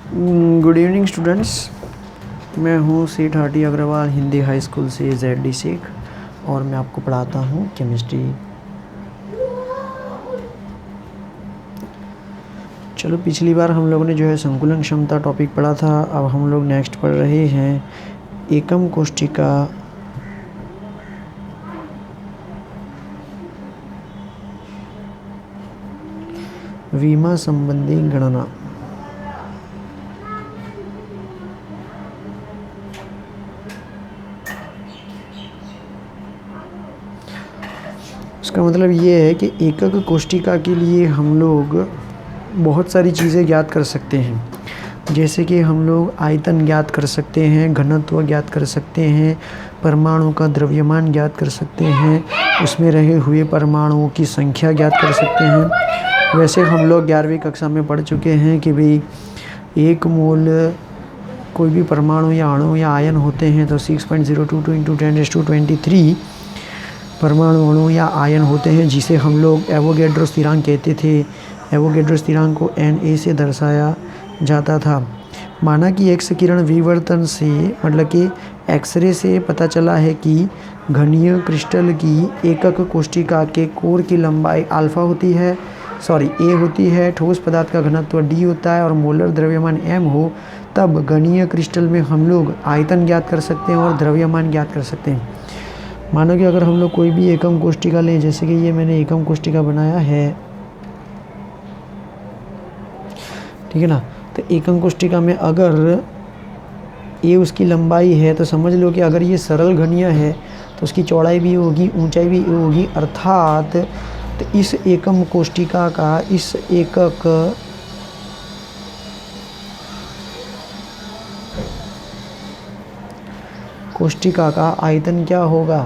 Good evening students. मैं हूँ सेठ हाटी अग्रवाल हिंदी हाई स्कूल से ZD शेख और मैं आपको पढ़ाता हूँ केमिस्ट्री। चलो, पिछली बार हम लोगों ने जो है संकुलन क्षमता टॉपिक पढ़ा था। अब हम लोग नेक्स्ट पढ़ रहे हैं एकम कोष्ठिका विमा संबंधी गणना। इसका मतलब ये है कि एकक कोष्ठिका के लिए हम लोग बहुत सारी चीज़ें ज्ञात कर सकते हैं, जैसे कि हम लोग आयतन ज्ञात कर सकते हैं, घनत्व ज्ञात कर सकते हैं, परमाणु का द्रव्यमान ज्ञात कर सकते हैं, उसमें रहे हुए परमाणुओं की संख्या ज्ञात कर सकते हैं। वैसे हम लोग 11वीं कक्षा में पढ़ चुके हैं कि भाई एक मोल कोई भी परमाणु या अणु या आयन होते हैं तो 6.022 × 10⁻23 परमाणु अणु या आयन होते हैं, जिसे हम लोग एवोगैड्रो स्थिरांक कहते थे। एवोगैड्रो स्थिरांक को Na से दर्शाया जाता था। माना कि एक्स किरण विवर्तन से मतलब कि एक्सरे से पता चला है कि घनीय क्रिस्टल की एकक कोष्ठिका के कोर की लंबाई अल्फा होती है, ए होती है, ठोस पदार्थ का घनत्व D होता है और मोलर द्रव्यमान M हो, तब घनीय क्रिस्टल में हम लोग आयतन ज्ञात कर सकते हैं और द्रव्यमान ज्ञात कर सकते हैं। मानो कि अगर हम लोग कोई भी एकम कोष्ठिका लें, जैसे कि ये मैंने एकम कोष्ठिका बनाया है, ठीक है ना। तो एकम कोष्ठिका में अगर ये उसकी लंबाई है तो समझ लो कि अगर ये सरल घनीय है तो उसकी चौड़ाई भी होगी, ऊंचाई भी होगी, अर्थात तो इस एकम कोष्ठिका का इस एकक कोष्ठिका का आयतन क्या होगा,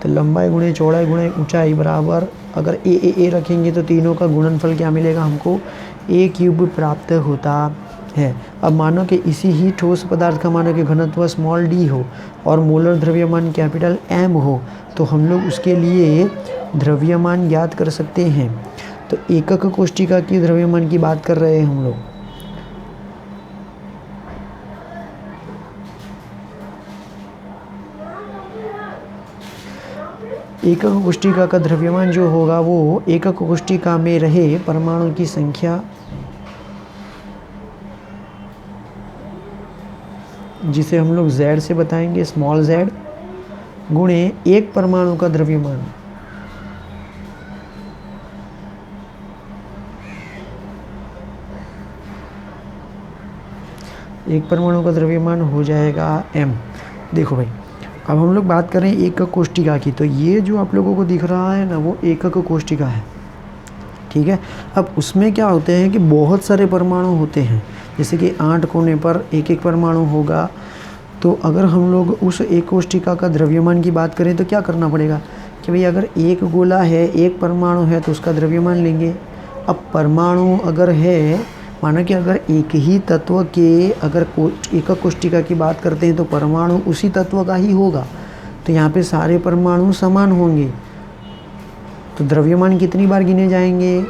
तो लंबाई गुणे चौड़ाई गुणे ऊंचाई बराबर, अगर ए रखेंगे तो तीनों का गुणनफल क्या मिलेगा हमको, A³ प्राप्त होता है। अब मानो कि इसी ही ठोस पदार्थ का मानो कि घनत्व d हो और मोलर द्रव्यमान कैपिटल M हो, तो हम लोग उसके लिए द्रव्यमान ज्ञात कर सकते हैं। तो एकक कोष्ठिका की द्रव्यमान की बात कर रहे हैं हम लोग। एकक कोष्ठिका का द्रव्यमान जो होगा वो एकक कोष्ठिका में रहे परमाणु की संख्या, जिसे हम लोग Z से बताएंगे, स्मॉल z, गुणे एक परमाणु का द्रव्यमान। एक परमाणु का द्रव्यमान हो जाएगा M। देखो भाई, अब हम लोग बात करें एकक कोष्ठिका की, तो ये जो आप लोगों को दिख रहा है ना, वो एकक कोष्ठिका है, ठीक है। अब उसमें क्या होते हैं कि बहुत सारे परमाणु होते हैं, जैसे कि 8 कोने पर एक एक परमाणु होगा। तो अगर हम लोग उस एक कोष्ठिका का द्रव्यमान की बात करें तो क्या करना पड़ेगा कि भाई अगर एक गोला है, एक परमाणु है, तो उसका द्रव्यमान लेंगे। अब परमाणु अगर है, माना कि अगर एक ही तत्व के अगर एकक कोष्ठिका की बात करते हैं तो परमाणु उसी तत्व का ही होगा, तो यहाँ पे सारे परमाणु समान होंगे। तो द्रव्यमान कितनी बार गिने जाएंगे,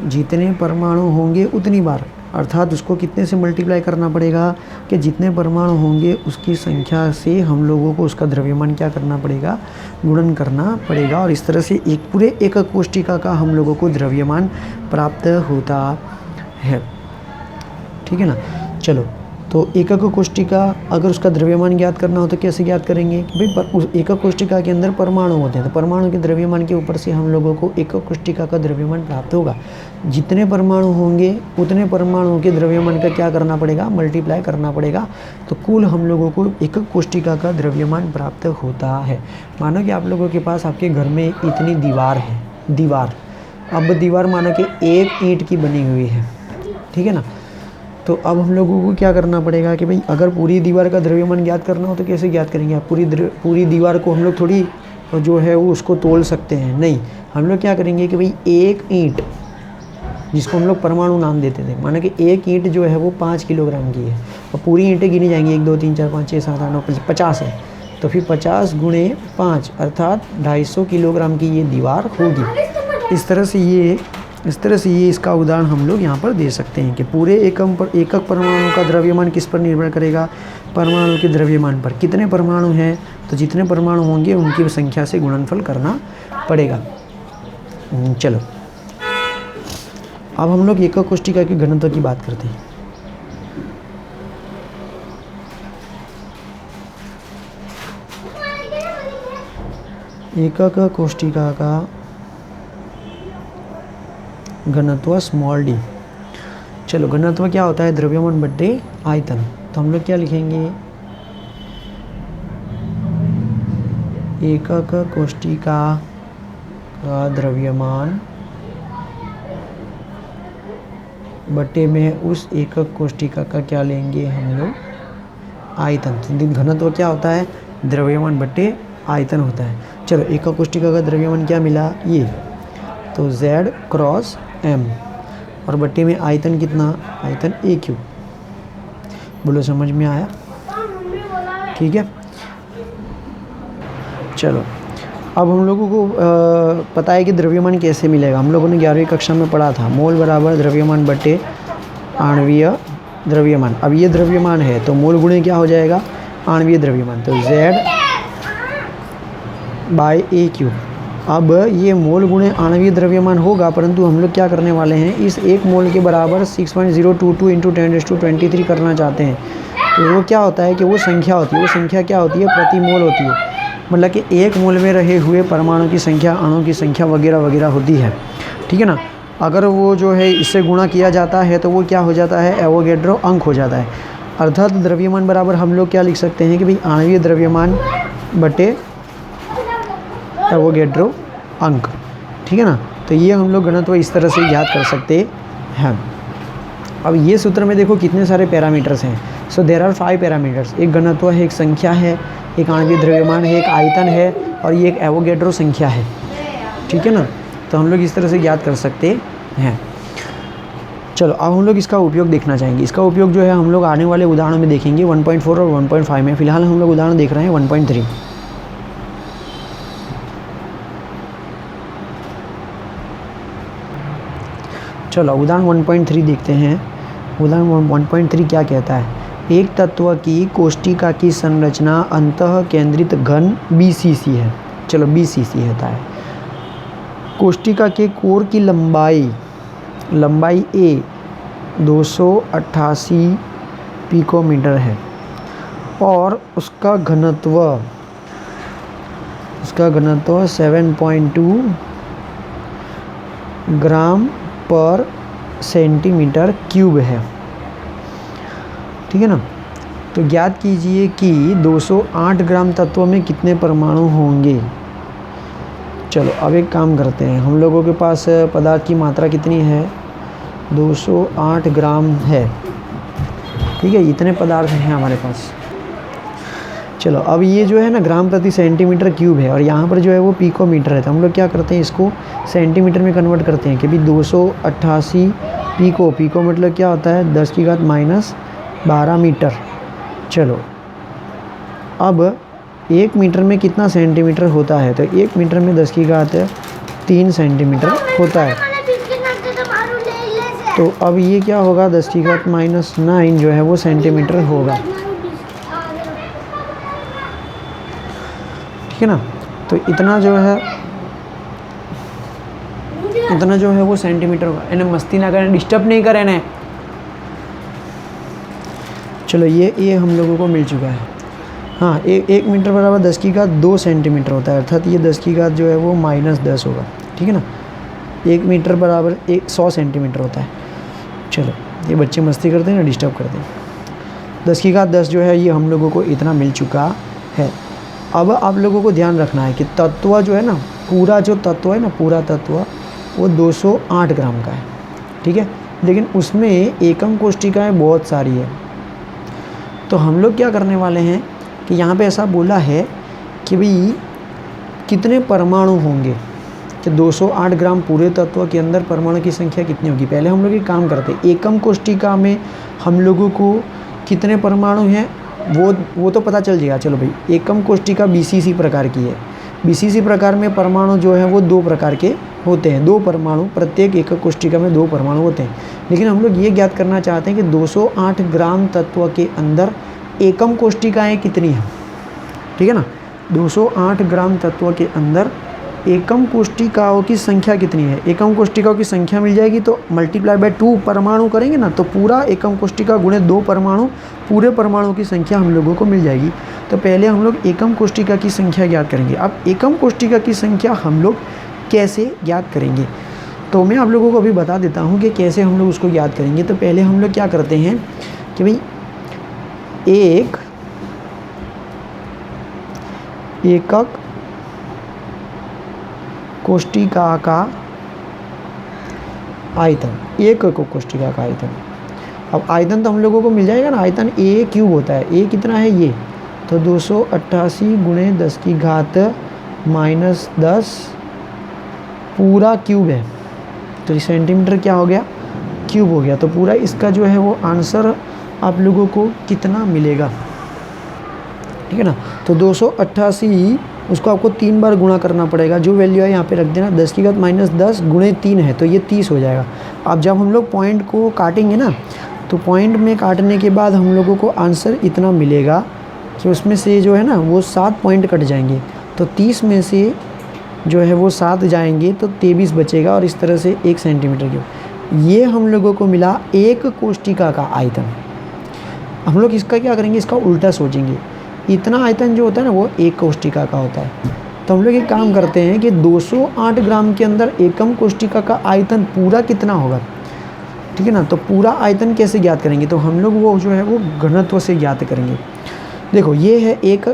जितने परमाणु होंगे उतनी बार, अर्थात उसको कितने से मल्टीप्लाई करना पड़ेगा कि जितने परमाणु होंगे उसकी संख्या से हम लोगों को उसका द्रव्यमान क्या करना पड़ेगा, गुणन करना पड़ेगा। और इस तरह से एक पूरे एकक कोष्ठिका का हम लोगों को द्रव्यमान प्राप्त होता है, ठीक है ना। चलो, तो एकक कोष्ठिका अगर उसका द्रव्यमान ज्ञात करना हो तो कैसे ज्ञात करेंगे कि भाई उस एकक कोष्ठिका के अंदर परमाणु होते हैं, तो परमाणु के द्रव्यमान के ऊपर से हम लोगों को एकक कोष्ठिका का द्रव्यमान प्राप्त होगा। जितने परमाणु होंगे उतने परमाणुओं के द्रव्यमान का क्या करना पड़ेगा, मल्टीप्लाई करना पड़ेगा। तो कुल हम लोगों को एकक कोष्ठिका का द्रव्यमान प्राप्त होता है। मानो कि आप लोगों के पास आपके घर में इतनी दीवार है, अब दीवार मानो कि एक ईंट की बनी हुई है, ठीक है ना। तो अब हम लोगों को क्या करना पड़ेगा कि भाई अगर पूरी दीवार का द्रव्यमान ज्ञात करना हो तो कैसे ज्ञात करेंगे। आप पूरी दीवार को हम लोग थोड़ी जो है वो उसको तोल सकते हैं, नहीं। हम लोग क्या करेंगे कि भाई एक ईंट, जिसको हम लोग परमाणु नाम देते थे, माना कि एक ईंट जो है वो 5 किलोग्राम की है, और पूरी ईंटें गिनी जाएंगी 1 2 3 4 5 6 7 8 9 50 है, तो फिर 50 गुणे 5 अर्थात 250 किलोग्राम की ये दीवार होगी। इस तरह से ये इस तरह से ये इसका उदाहरण हम लोग यहाँ पर दे सकते हैं कि पूरे एकक परमाणु का द्रव्यमान किस पर निर्भर करेगा, परमाणु के द्रव्यमान पर। कितने परमाणु हैं तो जितने परमाणु होंगे उनकी संख्या से गुणनफल करना पड़ेगा। चलो अब हम लोग एकक कोष्ठिका के घनत्व की बात करते हैं। एकक कोष्ठिका का घनत्व स्मॉल डी। चलो घनत्व क्या होता है, द्रव्यमान बट्टे आयतन। तो हम लोग क्या लिखेंगे, एकक कोष्ठिका का द्रव्यमान बट्टे में उस एकक कोष्ठिका का क्या लेंगे हम लोग, आयतन। तो घनत्व क्या होता है, द्रव्यमान बट्टे आयतन होता है। चलो एकक कोष्ठिका का द्रव्यमान क्या मिला, ये तो Z क्रॉस M और बट्टे में आयतन कितना, आयतन AQ। बोलो समझ में आया, ठीक है। चलो अब हम लोगों को पता है कि द्रव्यमान कैसे मिलेगा। हम लोगों ने 11वीं कक्षा में पढ़ा था, मोल बराबर द्रव्यमान बट्टे आणवीय द्रव्यमान। अब ये द्रव्यमान है तो मोल गुणे क्या हो जाएगा, आणवीय द्रव्यमान, तो Z बाय AQ। अब ये मोल गुणे आणवीय द्रव्यमान होगा, परंतु हम लोग क्या करने वाले हैं, इस एक मोल के बराबर 6.022 इंटू 10⁻23 करना चाहते हैं। तो वो क्या होता है कि वो संख्या होती है, वो संख्या क्या होती है, प्रति मोल होती है। मतलब कि एक मोल में रहे हुए परमाणु की संख्या, अणु की संख्या वगैरह वगैरह होती है, ठीक है ना। अगर वो जो है इससे गुणा किया जाता है तो वो क्या हो जाता है, एवोगैड्रो अंक हो जाता है। अर्थात द्रव्यमान बराबर हम लोग क्या लिख सकते हैं कि भाई आणवीय द्रव्यमान बटे एवोगैड्रो अंक, ठीक है ना। तो ये हम लोग घनत्व इस तरह से याद कर सकते हैं। अब ये सूत्र में देखो कितने सारे पैरामीटर्स हैं। So there are 5 parameters. एक घनत्व है, एक संख्या है, एक आणविक द्रव्यमान है, एक आयतन है और ये एक एवोगैड्रो संख्या है, ठीक है ना। तो हम लोग इस तरह से याद कर सकते हैं। चलो अब हम लोग इसका उपयोग देखना चाहेंगे। इसका उपयोग जो है हम लोग आने वाले उदाहरणों में देखेंगे 1.4 और 1.5 में। फिलहाल हम लोग उदाहरण देख रहे हैं 1.3। चलो उदाहरण 1.3 देखते हैं। उदाहरण 1.3 क्या कहता है, एक तत्व की कोष्ठिका की संरचना अंतः केंद्रित घन BCC है। चलो BCC होता है। कोष्ठिका के कोर की लंबाई A 288 पिकोमीटर है और उसका घनत्व 7.2 ग्राम पर सेंटीमीटर क्यूब है, ठीक है ना। तो ज्ञात कीजिए कि 208 ग्राम तत्व में कितने परमाणु होंगे। चलो अब एक काम करते हैं, हम लोगों के पास पदार्थ की मात्रा कितनी है, 208 ग्राम है, ठीक है। इतने पदार्थ हैं हमारे पास। चलो अब ये जो है ना ग्राम प्रति सेंटीमीटर क्यूब है और यहाँ पर जो है वो पिकोमीटर है। तो हम लोग क्या करते हैं, इसको सेंटीमीटर में कन्वर्ट करते हैं कि भाई 288 पिको मतलब क्या होता है 10⁻12 मीटर। चलो अब 1 मीटर में कितना सेंटीमीटर होता है, तो 1 मीटर में 10⁻3 सेंटीमीटर होता है। तो अब ये क्या होगा, 10⁻9 जो है वो सेंटीमीटर होगा, ठीक है ना। तो इतना जो है वो सेंटीमीटर होगा। इन्हें मस्ती ना करें, डिस्टर्ब नहीं करें इन्हें। चलो ये हम लोगों को मिल चुका है। हाँ, 1 मीटर बराबर 10⁻2 सेंटीमीटर होता है, अर्थात ये 10 जो है वो -10 होगा, ठीक है ना। 1 मीटर बराबर 100 सेंटीमीटर होता है। चलो ये बच्चे मस्ती करते हैं ना, डिस्टर्ब करते हैं। 10⁻10 जो है ये हम लोगों को इतना मिल चुका है। अब आप लोगों को ध्यान रखना है कि तत्व जो है ना, पूरा जो तत्व है ना, पूरा तत्व वो 208 ग्राम का है, ठीक है। लेकिन उसमें एकम कोष्ठिकाएँ बहुत सारी है। तो हम लोग क्या करने वाले हैं कि यहाँ पे ऐसा बोला है कि भाई कितने परमाणु होंगे, कि 208 ग्राम पूरे तत्व के अंदर परमाणु की संख्या कितनी होगी। पहले हम लोग एक काम करते हैं, एकम कोष्ठिका में हम लोगों को कितने परमाणु हैं वो तो पता चल जाएगा। चलो भाई, एकम कोष्ठिका BCC प्रकार की है। BCC प्रकार में परमाणु जो है वो 2 प्रकार के होते हैं, 2 परमाणु, प्रत्येक एकक कोशिका में 2 परमाणु होते हैं। लेकिन हम लोग ये ज्ञात करना चाहते हैं कि 208 ग्राम तत्व के अंदर एकम कोशिकाएं कितनी हैं, ठीक है ना। 208 ग्राम तत्व के अंदर एकम कोशिकाओं की संख्या कितनी है। एकम कोशिकाओं की संख्या मिल जाएगी तो मल्टीप्लाई बाय 2 परमाणु करेंगे ना, तो पूरा एकम कोशिका गुणे 2 परमाणु, पूरे परमाणुओं की संख्या हम लोगों को मिल जाएगी। तो पहले हम लोग एकम कोशिका की संख्या ज्ञात करेंगे। अब एकम कोशिका की संख्या हम लोग कैसे ज्ञात करेंगे, तो मैं आप लोगों को अभी बता देता हूँ कि कैसे हम लोग उसको ज्ञात करेंगे। तो पहले हम लोग क्या करते हैं कि भाई एक एकक कोशिका का आयतन, एकक कोशिका का आयतन। अब आयतन तो हम लोगों को मिल जाएगा ना, आयतन ए क्यूब होता है। ए कितना है ये, तो 288 गुणे 10 की घात -10 पूरा क्यूब है, तो सेंटीमीटर क्या हो गया, क्यूब हो गया। तो पूरा इसका जो है वो आंसर आप लोगों को कितना मिलेगा, ठीक है ना। तो 288 उसको आपको 3 बार गुणा करना पड़ेगा, जो वैल्यू है यहाँ पे रख देना, 10 की घात -10 गुणे 3 है तो ये 30 हो जाएगा। अब जब हम लोग पॉइंट को काटेंगे ना, तो पॉइंट में काटने के बाद हम लोगों को आंसर इतना मिलेगा कि उसमें से जो है ना वो 7 पॉइंट कट जाएंगे, तो 30 में से जो है वो 7 जाएंगे तो 23 बचेगा, और इस तरह से 1 सेंटीमीटर क्यूब। ये हम लोगों को मिला एक कोशिका का आयतन। हम लोग इसका क्या करेंगे, इसका उल्टा सोचेंगे। इतना आयतन जो होता है ना वो एक कोशिका का होता है। तो हम लोग एक काम करते हैं कि 208 ग्राम के अंदर एकम कोशिका का आयतन पूरा कितना होगा, ठीक है ना। तो पूरा आयतन कैसे ज्ञात करेंगे, तो हम लोग वो जो है वो घनत्व से ज्ञात करेंगे। देखो ये है एक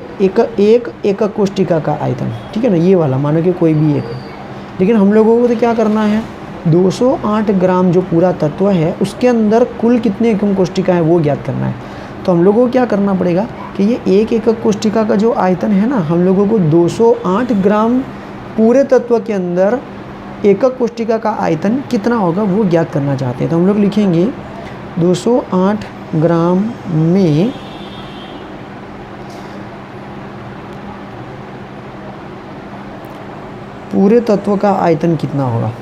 कोशिका का आयतन, ठीक है ना, ये वाला मानो कि कोई भी एक। लेकिन हम लोगों को तो क्या करना है, 208 ग्राम जो पूरा तत्व है उसके अंदर कुल कितने एकम कोशिका है वो ज्ञात करना है। तो हम लोगों को क्या करना पड़ेगा कि ये एक एकक कोशिका का जो आयतन है ना, हम लोगों को 208 ग्राम पूरे तत्व के अंदर एकक कोशिका का आयतन कितना होगा वो ज्ञात करना चाहते हैं। तो हम लोग लिखेंगे 208 ग्राम में पूरे तत्व का आयतन कितना होगा।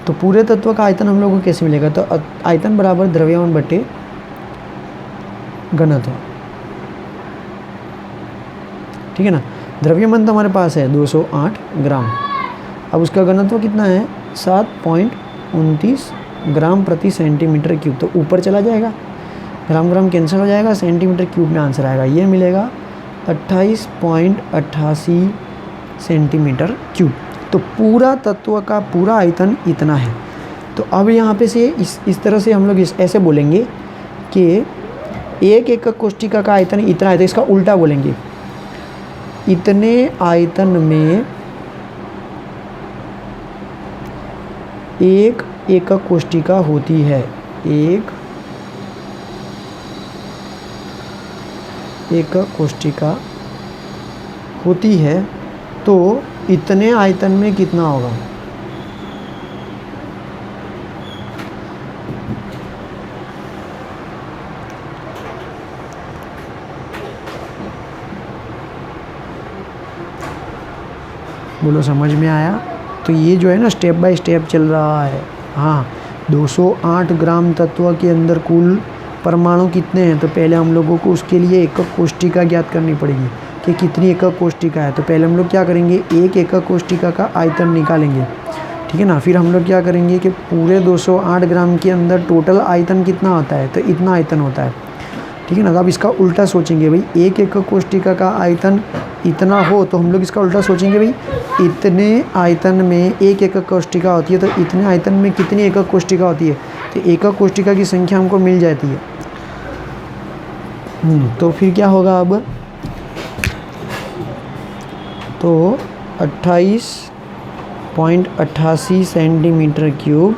तो पूरे तत्व का आयतन हम लोगों को कैसे मिलेगा, तो आयतन बराबर द्रव्यमान बटे घनत्व, ठीक है ना। द्रव्यमान तो हमारे पास है 208 ग्राम, अब उसका घनत्व कितना है 7.29 ग्राम प्रति सेंटीमीटर क्यूब। तो ऊपर चला जाएगा, ग्राम ग्राम कैंसिल हो जाएगा, सेंटीमीटर क्यूब में आंसर आएगा, ये मिलेगा 28.88 सेंटीमीटर क्यूब। तो पूरा तत्व का पूरा आयतन इतना है। तो अब यहाँ पे से इस तरह से हम लोग ऐसे बोलेंगे कि एक एकक कोशिका का आयतन इतना है, तो इसका उल्टा बोलेंगे, इतने आयतन में एक एकक कोशिका होती है, एक एकक कोशिका होती है, तो इतने आयतन में कितना होगा। बोलो समझ में आया। तो ये जो है ना स्टेप बाय स्टेप चल रहा है। हाँ, 208 ग्राम तत्व के अंदर कुल परमाणु कितने हैं, तो पहले हम लोगों को उसके लिए एकक कोशिका ज्ञात करनी पड़ेगी कि कितनी एकक कोशिका है। तो पहले हम लोग क्या करेंगे, एक एकक कोशिका का आयतन निकालेंगे, ठीक है ना। फिर हम लोग क्या करेंगे कि पूरे 208 ग्राम के अंदर टोटल आयतन कितना होता है, तो इतना आयतन होता है, ठीक है ना। तो अब इसका उल्टा सोचेंगे, भाई एक एकक कोशिका का आयतन इतना हो, तो हम लोग इसका उल्टा सोचेंगे, भाई इतने आयतन में एक एकक कोशिका होती है, तो इतने आयतन में कितनी एकक कोशिका होती है, तो एकक कोशिका की संख्या हमको मिल जाती है। तो फिर क्या होगा अब, तो 28.88 सेंटीमीटर क्यूब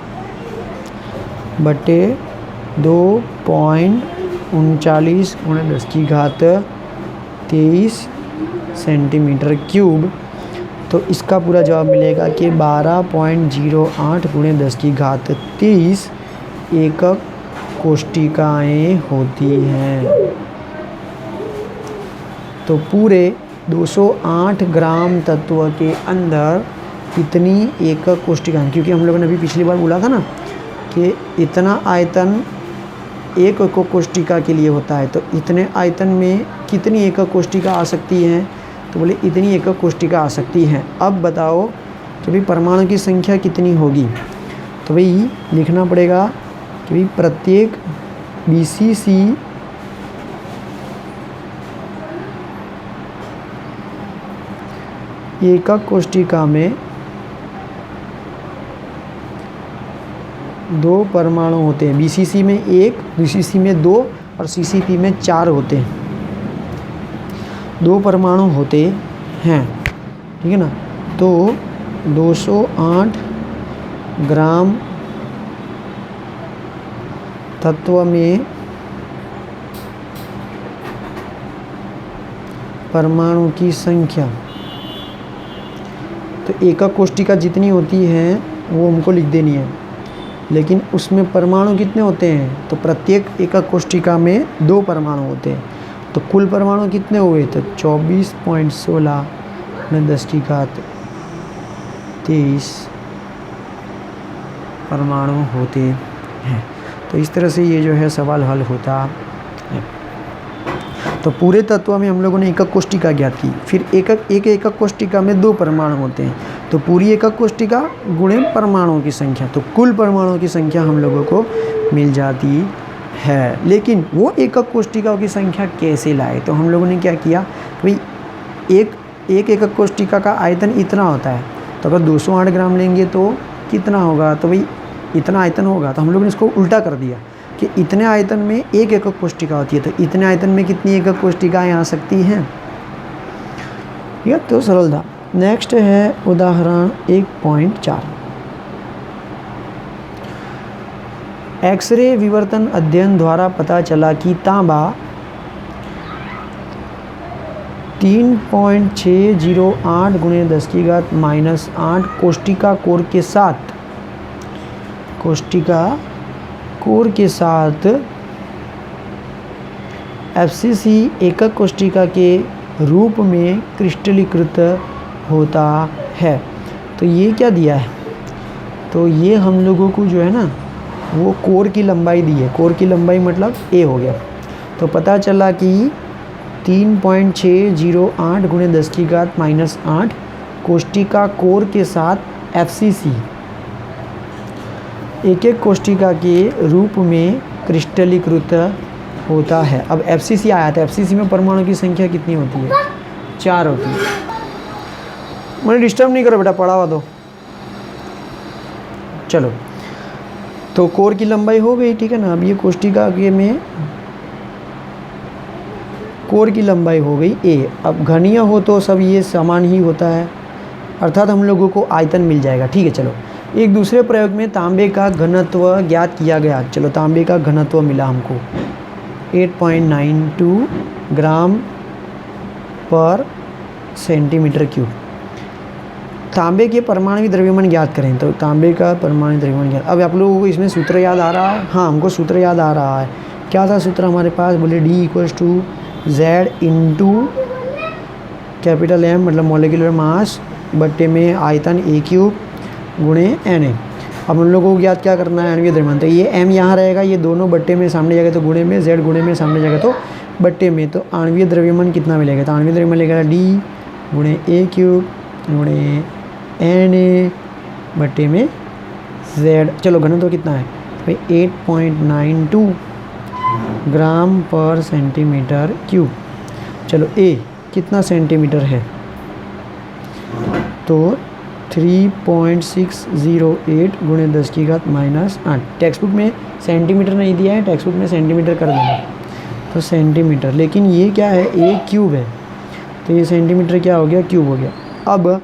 बटे 2.39 गुणे 10 की घात 23 सेंटीमीटर क्यूब। तो इसका पूरा जवाब मिलेगा कि 12.08 गुणे 10 की घात 23 एकक कोशिकाएं होती हैं। तो पूरे 208 ग्राम तत्व के अंदर इतनी एकक कोष्टिका है, क्योंकि हम लोगों ने अभी पिछली बार बोला था ना कि इतना आयतन एक एकक कोष्टिका के लिए होता है, तो इतने आयतन में कितनी एकक कोष्टिका आ सकती हैं, तो बोले इतनी एकक कोष्टिका आ सकती हैं। अब बताओ कि भाई परमाणु की संख्या कितनी होगी, तो भाई लिखना पड़ेगा कि भाई प्रत्येक BCC एकक कोष्टिका में 2 परमाणु होते हैं। BCC में 1, BCC में 2 और CCP में 4 होते हैं। 2 परमाणु होते हैं, ठीक है ना। तो 208 ग्राम तत्व में परमाणु की संख्या, तो एकक कोष्टिका जितनी होती है वो हमको लिख देनी है, लेकिन उसमें परमाणु कितने होते हैं, तो प्रत्येक एकक कोष्टिका में 2 परमाणु होते हैं। तो कुल परमाणु कितने हुए, तो 24.16 × 10⁻23 परमाणु होते हैं। तो इस तरह से ये जो है सवाल हल होता है। तो पूरे तत्व में हम लोगों ने एकक कोष्टिका ज्ञात की, फिर एक एकक कोष्टिका में 2 परमाणु होते हैं, तो पूरी एकक कोष्टिका गुणे परमाणुओं की संख्या, तो कुल परमाणुओं की संख्या हम लोगों को मिल जाती है। लेकिन वो एकक कोष्टिकाओं की संख्या कैसे लाए, तो हम लोगों ने क्या किया, भाई एक एकक कोष्टिका का आयतन इतना होता है, तो अगर 208 ग्राम लेंगे तो कितना होगा, तो भाई इतना आयतन होगा। तो हम लोगों ने इसको उल्टा कर दिया कि इतने आयतन में 1 एकक कोष्टिका होती है, तो इतने आयतन में कितनी एकक कोष्टिकाएँ आ सकती हैं, यह तो सरल था। नेक्स्ट है उदाहरण 1.4। एक्सरे विवर्तन अध्ययन द्वारा पता चला कि तांबा 3.608 × 10⁻⁻8 कोष्टिका कोर के साथ FCC एकक कोष्टिका के रूप में क्रिस्टलीकृत होता है। तो ये क्या दिया है, तो ये हम लोगों को जो है ना वो कोर की लंबाई दी है। कोर की लंबाई मतलब A हो गया। तो पता चला कि 3.608 × 10⁻⁻8 कोष्टिका कोर के साथ FCC एक एक कोष्टिका के रूप में क्रिस्टलीकृत होता है। अब FCC आया था, FCC में परमाणु की संख्या कितनी होती है, 4 होती है। मुझे डिस्टर्ब नहीं करो बेटा, पढ़ावा दो। चलो, तो कोर की लंबाई हो गई, ठीक है ना। अब ये कोष्टिका के में कोर की लंबाई हो गई A। अब घनीय हो तो सब ये समान ही होता है, अर्थात हम लोगों को आयतन मिल जाएगा, ठीक है। चलो, एक दूसरे प्रयोग में तांबे का घनत्व ज्ञात किया गया। चलो, तांबे का घनत्व मिला हमको 8.92 ग्राम पर सेंटीमीटर क्यूब। तांबे के परमाणु द्रव्यमान ज्ञात करें, तो तांबे का परमाणु द्रव्यमान ज्ञात। अब आप लोगों को इसमें सूत्र याद आ रहा है, हाँ हमको सूत्र याद आ रहा है। क्या था सूत्र हमारे पास, बोले D = Z × कैपिटल M मतलब मोलिकुलर मास बट्टे में आयतन A³ गुणे Na। अब हम लोगों को ज्ञात क्या करना है, आणविक द्रव्यमान। तो ये M यहाँ रहेगा, ये दोनों बट्टे में सामने जाएगा तो गुणे में, Z गुणे में सामने जाएगा तो बट्टे में। तो आणविक द्रव्यमान कितना मिलेगा, तो आणविक द्रव्यमान मिलेगा D × A³ गुणे Na बट्टे में Z। चलो, घनत्व कितना है भाई, 8.92 ग्राम पर सेंटीमीटर क्यूब। चलो, A कितना सेंटीमीटर है, तो 3.608 × 10⁻⁸। टेक्स्ट बुक में सेंटीमीटर नहीं दिया है, टेक्स्ट बुक में सेंटीमीटर कर देना, तो सेंटीमीटर। लेकिन ये क्या है, A³ है, तो ये सेंटीमीटर क्या हो गया, क्यूब हो गया। अब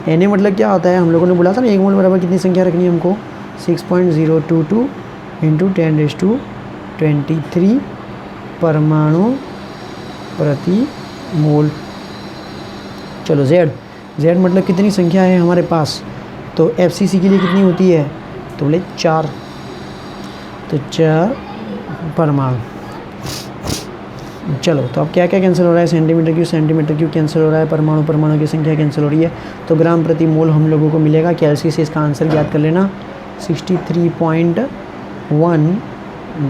Na मतलब क्या होता है, हम लोगों ने बोला था ना 1 मोल बराबर कितनी संख्या रखनी है हमको, 6.022 × 10⁻23 परमाणु प्रति मोल। चलो, Z मतलब कितनी संख्या है हमारे पास, तो FCC के लिए कितनी होती है, तो बोले 4, तो 4 परमाणु। चलो तो अब क्या क्या कैंसिल हो रहा है, सेंटीमीटर क्यूब कैंसिल हो रहा है, परमाणु की संख्या कैंसिल हो रही है, तो ग्राम प्रति मोल हम लोगों को मिलेगा। कैलसी से इसका आंसर ज्ञात कर लेना, 63.1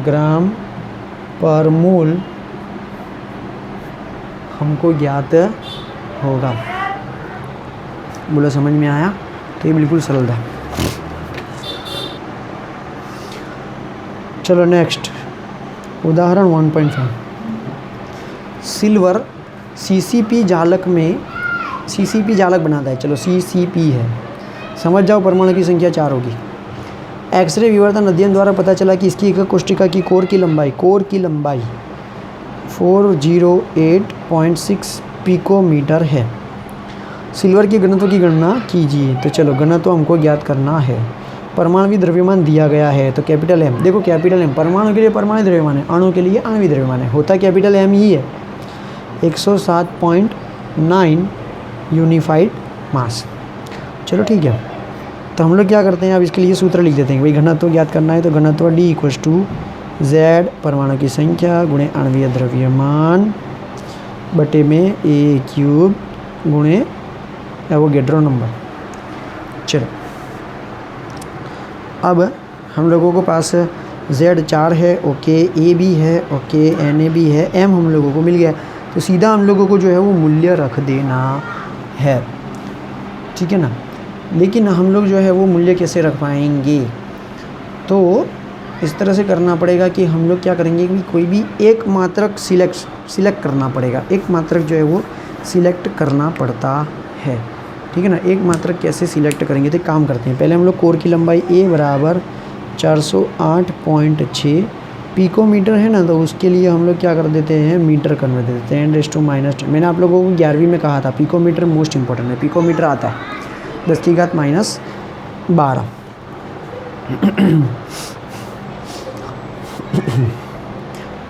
ग्राम पर मोल हमको ज्ञात होगा। बोलो समझ में आया? तो ये बिल्कुल सरल था। चलो नेक्स्ट उदाहरण 1.5। सिल्वर सीसीपी जालक में सीसीपी जालक बनाता है। चलो सीसीपी है, समझ जाओ परमाणु की संख्या 4 होगी। एक्सरे विवर्तन अध्ययन द्वारा पता चला कि इसकी एक कोशिका की कोर की लंबाई 408.6 पिकोमीटर है। सिल्वर के घनत्व की गणना कीजिए। तो चलो घनत्व हमको ज्ञात करना है। परमाणु द्रव्यमान दिया गया है, तो कैपिटल एम, देखो कैपिटल एम परमाणु के लिए परमाणु द्रव्यमान है, अणु के लिए आणविक द्रव्यमान है, होता कैपिटल एम ही है। 107.9 यूनिफाइड मास। चलो ठीक है, तो हम लोग क्या करते हैं, अब इसके लिए सूत्र लिख देते हैं। भाई घनत्व ज्ञात करना है, तो घनत्व D = Z परमाणु की संख्या गुणे आणविक द्रव्यमान बटे में A³ गुणे एवोगैड्रो नंबर। चलो अब हम लोगों को पास Z 4 है, ओके, A भी है, ओके, Na भी है, M हम लोगों को मिल गया, तो सीधा हम लोगों को जो है वो मूल्य रख देना है, ठीक है ना। लेकिन हम लोग जो है वो मूल्य कैसे रख पाएंगे, तो इस तरह से करना पड़ेगा कि हम लोग क्या करेंगे कि कोई भी एक मात्रक सिलेक्ट करना पड़ेगा। एक मात्रक जो है वो सिलेक्ट करना पड़ता है, ठीक है ना। एक मात्रक कैसे सिलेक्ट करेंगे, तो काम करते हैं। पहले हम लोग कोर की लंबाई A = 408.6 पिकोमीटर है ना, तो उसके लिए हम लोग क्या कर देते हैं, मीटर कन्वर्ट दे देते हैं 10⁻⁻। मैंने आप लोगों को 11वीं में कहा था पिकोमीटर मोस्ट इंपॉर्टेंट है। पिकोमीटर आता है 10⁻⁻12।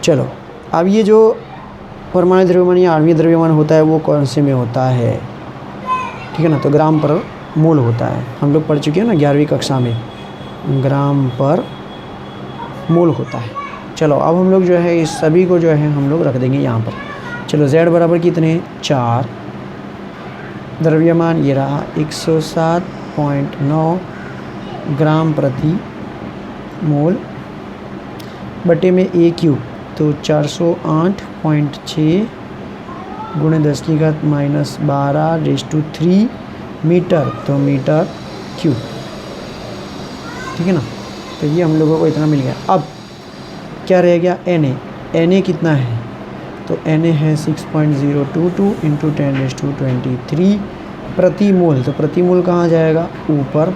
चलो अब ये जो परमाणु द्रव्यमान या आणविक द्रव्यमान होता है वो कौन से में होता है, ठीक है ना, तो ग्राम पर मोल होता है। हम लोग पढ़ चुके हैं ना 11वीं कक्षा में, ग्राम पर मोल होता है। चलो अब हम लोग जो है इस सभी को जो है हम लोग रख देंगे यहाँ पर। चलो Z बराबर कितने, 4, द्रव्यमान ये रहा 107.9 ग्राम प्रति मोल बटे में A³ तो 408.6 गुणे 10⁻⁻12 मीटर, तो मीटर क्यूब, ठीक है ना। तो ये हम लोगों को इतना मिल गया। अब क्या रह गया, Na कितना है, तो Na है 6.022 × 10⁻23 प्रति मोल। तो प्रति मोल कहाँ जाएगा, ऊपर,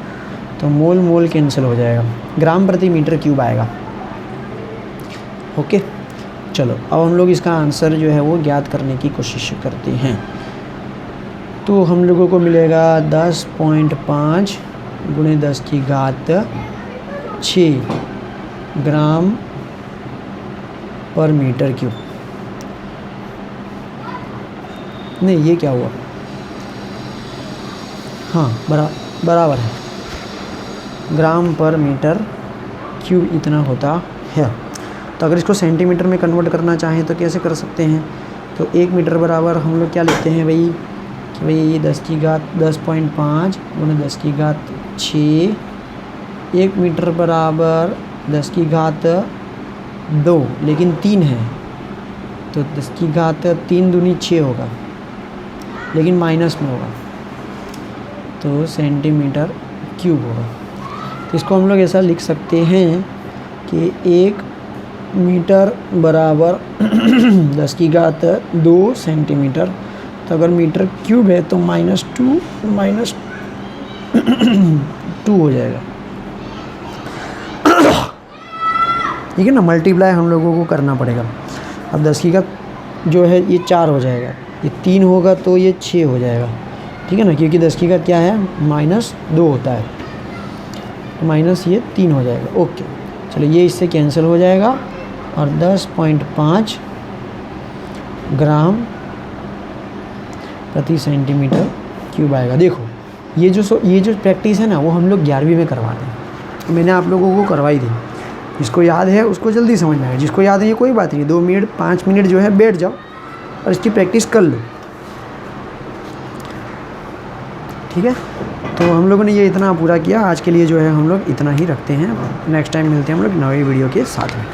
तो मोल कैंसिल हो जाएगा, ग्राम प्रति मीटर क्यूब आएगा। ओके, चलो अब हम लोग इसका आंसर जो है वो ज्ञात करने की कोशिश करते हैं। तो हम लोगों को मिलेगा 10.5 गुणे 10⁻6 ग्राम पर मीटर क्यूब। नहीं, ये क्या हुआ, हाँ बराबर है, ग्राम पर मीटर क्यूब इतना होता है। तो अगर इसको सेंटीमीटर में कन्वर्ट करना चाहें तो कैसे कर सकते हैं, तो 1 मीटर बराबर हम लोग क्या लिखते हैं भाई, कि भाई ये 10.5 गुणे 10⁻6, 1 मीटर बराबर 10⁻2, लेकिन 3 है तो 10⁻3 दूनी 6 होगा, लेकिन माइनस में होगा, तो सेंटीमीटर क्यूब होगा। तो इसको हम लोग ऐसा लिख सकते हैं कि 1 मीटर बराबर 10⁻2 सेंटीमीटर। तो अगर मीटर क्यूब है तो -2 हो जाएगा, ठीक है ना। मल्टीप्लाई हम लोगों को करना पड़ेगा। अब 10 जो है ये 4 हो जाएगा, ये 3 होगा तो ये 6 हो जाएगा, ठीक है ना, क्योंकि 10 क्या है, -2 होता है, तो माइनस ये 3 हो जाएगा। ओके, चलो ये इससे कैंसिल हो जाएगा और 10.5 ग्राम प्रति सेंटीमीटर क्यूब आएगा। देखो ये जो प्रैक्टिस है ना वो हम लोग 11वीं में करवाते हैं, मैंने आप लोगों को करवाई थी। जिसको याद है उसको जल्दी समझ में आएगा, जिसको याद नहीं है कोई बात नहीं, 2 मिनट 5 मिनट जो है बैठ जाओ और इसकी प्रैक्टिस कर लो। ठीक है, तो हम लोगों ने ये इतना पूरा किया आज के लिए, जो है हम लोग इतना ही रखते हैं। नेक्स्ट टाइम मिलते हैं हम लोग नए वीडियो के साथ में।